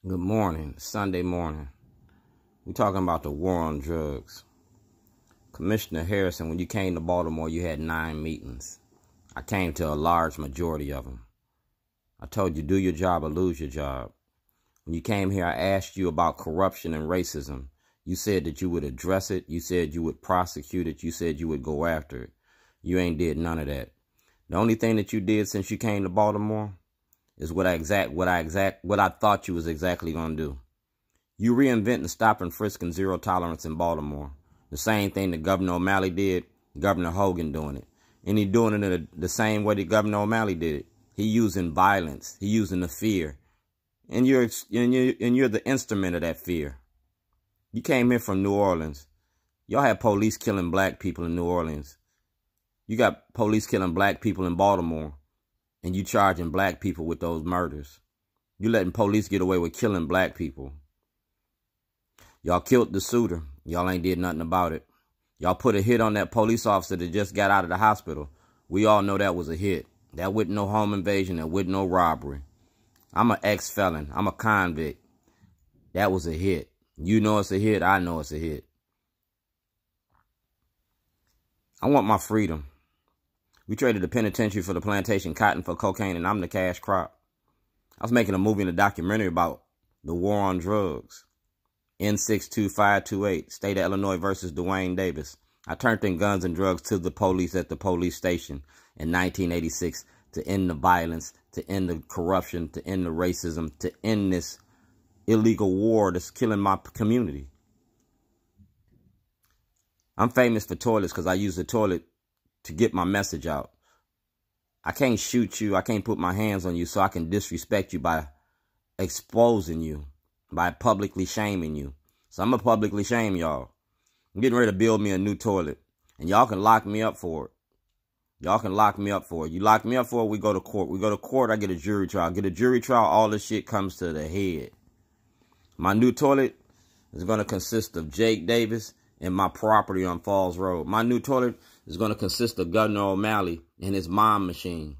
Good morning, Sunday morning. We're talking about the war on drugs. Commissioner Harrison, when you came to Baltimore, you had 9 meetings. I came to a large majority of them. I told you, do your job or lose your job. When you came here, I asked you about corruption and racism. You said that you would address it. You said you would prosecute it. You said you would go after it. You ain't did none of that. The only thing that you did since you came to Baltimore is what I thought you was exactly going to do. You reinventing stop and frisk and zero tolerance in Baltimore. The same thing that Governor O'Malley did, Governor Hogan doing it. And he doing it the same way that Governor O'Malley did it. He using violence. He using the fear. And you're the instrument of that fear. You came here from New Orleans. Y'all had police killing black people in New Orleans. You got police killing black people in Baltimore. And you charging black people with those murders. You letting police get away with killing black people. Y'all killed the shooter. Y'all ain't did nothing about it. Y'all put a hit on that police officer that just got out of the hospital. We all know that was a hit. That wasn't no home invasion. That wasn't no robbery. I'm an ex-felon. I'm a convict. That was a hit. You know it's a hit. I know it's a hit. I want my freedom. We traded the penitentiary for the plantation, cotton for cocaine, and I'm the cash crop. I was making a movie and a documentary about the war on drugs. N62528, State of Illinois versus Dwayne Davis. I turned in guns and drugs to the police at the police station in 1986 to end the violence, to end the corruption, to end the racism, to end this illegal war that's killing my community. I'm famous for toilets because I use the toilet to get my message out. I can't shoot you. I can't put my hands on you so I can disrespect you by exposing you, by publicly shaming you. So I'm going to publicly shame y'all. I'm getting ready to build me a new toilet. And y'all can lock me up for it. Y'all can lock me up for it. You lock me up for it, we go to court. We go to court, I get a jury trial. Get a jury trial, all this shit comes to the head. My new toilet is going to consist of Jake Davis and my property on Falls Road. My new toilet is going to consist of Governor O'Malley and his mom machine.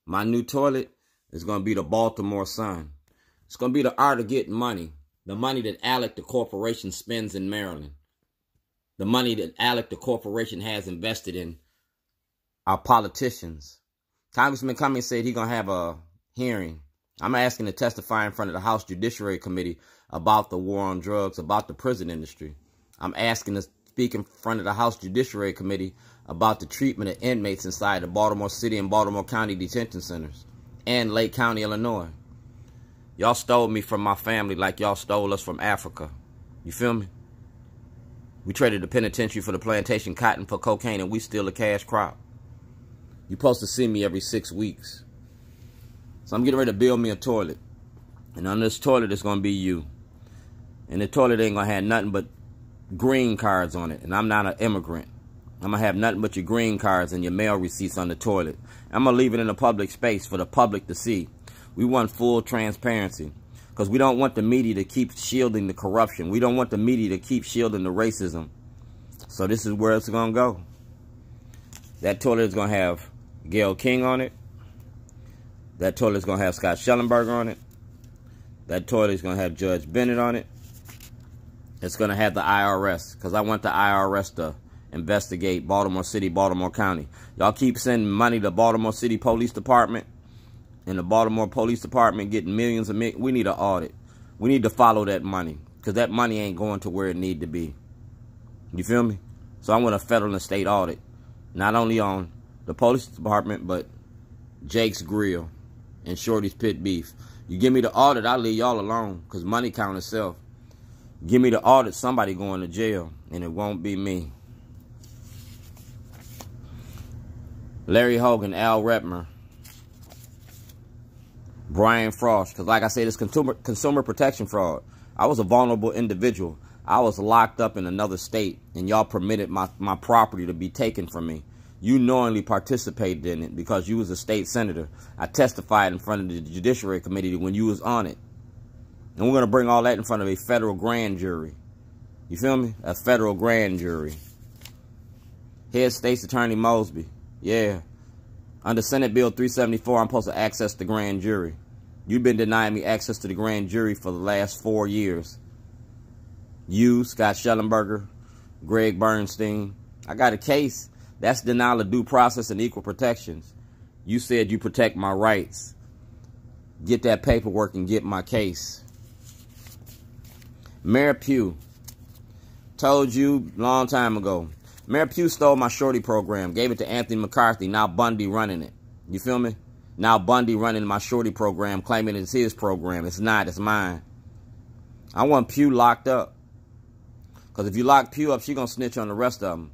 My new toilet is going to be the Baltimore Sun. It's going to be the art of getting money. The money that Alec, the corporation, spends in Maryland. The money that Alec, the corporation, has invested in our politicians. Congressman Cummings said he's going to have a hearing. I'm asking to testify in front of the House Judiciary Committee about the war on drugs, about the prison industry. I'm asking to speak in front of the House Judiciary Committee about the treatment of inmates inside the Baltimore City and Baltimore County detention centers and Lake County, Illinois. Y'all stole me from my family like y'all stole us from Africa. You feel me? We traded the penitentiary for the plantation, cotton for cocaine, and we still a cash crop. You're supposed to see me every 6 weeks. So I'm getting ready to build me a toilet. And on this toilet, it's going to be you. And the toilet ain't going to have nothing but green cards on it. And I'm not an immigrant. I'm going to have nothing but your green cards and your mail receipts on the toilet. I'm going to leave it in a public space for the public to see. We want full transparency because we don't want the media to keep shielding the corruption. We don't want the media to keep shielding the racism. So this is where it's going to go. That toilet is going to have Gayle King on it. That toilet is going to have Scott Schellenberger on it. That toilet is going to have Judge Bennett on it. It's going to have the IRS because I want the IRS to investigate Baltimore City, Baltimore County. Y'all keep sending money to Baltimore City Police Department. And the Baltimore Police Department getting millions of we need an audit. We need to follow that money. Because that money ain't going to where it need to be. You feel me? So I want a federal and state audit. Not only on the police department, but Jake's Grill and Shorty's Pit Beef. You give me the audit, I'll leave y'all alone. Because money count itself. Give me the audit, somebody going to jail. And it won't be me. Larry Hogan, Al Repmer. Brian Frost, because like I said, it's consumer protection fraud. I was a vulnerable individual. I was locked up in another state, and y'all permitted my property to be taken from me. You knowingly participated in it because you was a state senator. I testified in front of the Judiciary Committee when you was on it. And we're going to bring all that in front of a federal grand jury. You feel me? A federal grand jury. Head State's Attorney Mosby. Yeah. Under Senate Bill 374, I'm supposed to access the grand jury. You've been denying me access to the grand jury for the last 4 years. You, Scott Schellenberger, Greg Bernstein. I got a case. That's denial of due process and equal protections. You said you protect my rights. Get that paperwork and get my case. Mayor Pugh. Told you long time ago. Mayor Pugh stole my shorty program. Gave it to Anthony McCarthy. Now Bundy running it. You feel me? Now Bundy running my shorty program, claiming it's his program. It's not. It's mine. I want Pugh locked up. Because if you lock Pugh up, she going to snitch on the rest of them.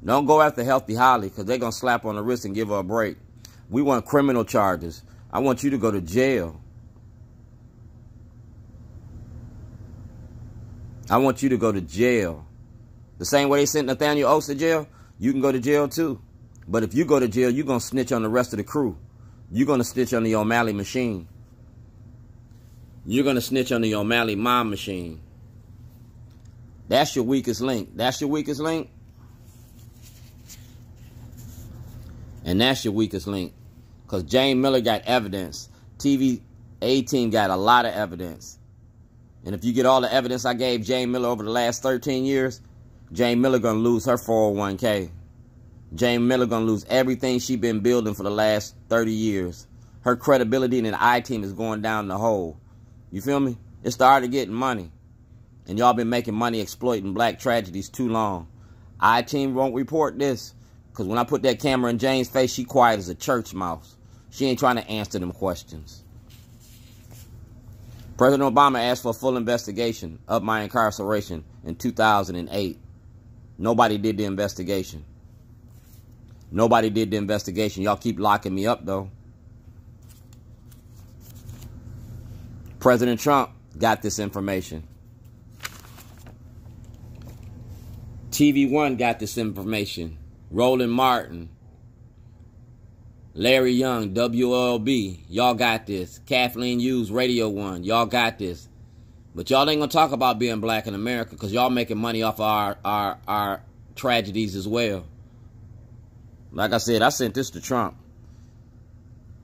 Don't go after Healthy Holly, because they're going to slap on the wrist and give her a break. We want criminal charges. I want you to go to jail. I want you to go to jail. The same way they sent Nathaniel Oates to jail, you can go to jail too. But if you go to jail, you're going to snitch on the rest of the crew. You're going to snitch on the O'Malley machine. You're going to snitch on the O'Malley mob machine. That's your weakest link. That's your weakest link. And that's your weakest link. Because James Miller got evidence. TV 18 got a lot of evidence. And if you get all the evidence I gave James Miller over the last 13 years, James Miller going to lose her 401k. James Miller going to lose everything she been building for the last 30 years. Her credibility in the I-team is going down the hole. You feel me? It started getting money. And y'all been making money exploiting black tragedies too long. I-team won't report this. Because when I put that camera in Jane's face, she quiet as a church mouse. She ain't trying to answer them questions. President Obama asked for a full investigation of my incarceration in 2008. Nobody did the investigation. Nobody did the investigation. Y'all keep locking me up, though. President Trump got this information. TV One got this information. Roland Martin, Larry Young, WLB, y'all got this. Kathleen Hughes, Radio One, y'all got this. But y'all ain't gonna talk about being black in America because y'all making money off of our tragedies as well. Like I said, I sent this to Trump.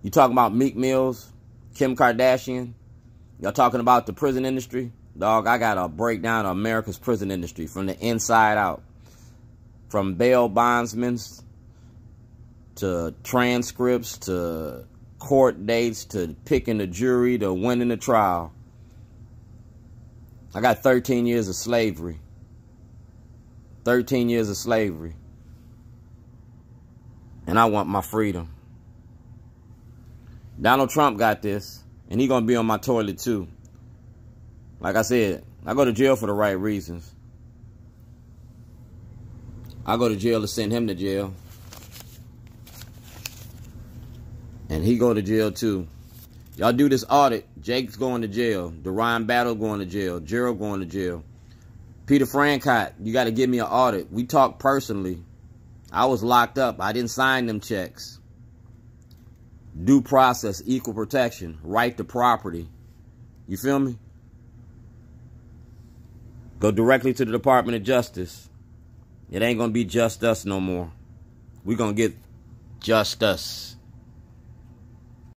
You talking about Meek Mills, Kim Kardashian, y'all talking about the prison industry? Dog, I got a breakdown of America's prison industry from the inside out. From bail bondsmen to transcripts to court dates to picking the jury to winning the trial. I got 13 years of slavery. 13 years of slavery. And I want my freedom. Donald Trump got this. And he gonna be on my toilet too. Like I said, I go to jail for the right reasons. I go to jail to send him to jail. And he go to jail too. Y'all do this audit. Jake's going to jail. Deron Battle going to jail. Gerald going to jail. Peter Francott, you got to give me an audit. We talked personally. I was locked up. I didn't sign them checks. Due process, equal protection, right to property. You feel me? Go directly to the Department of Justice. It ain't going to be just us no more. We're going to get just us.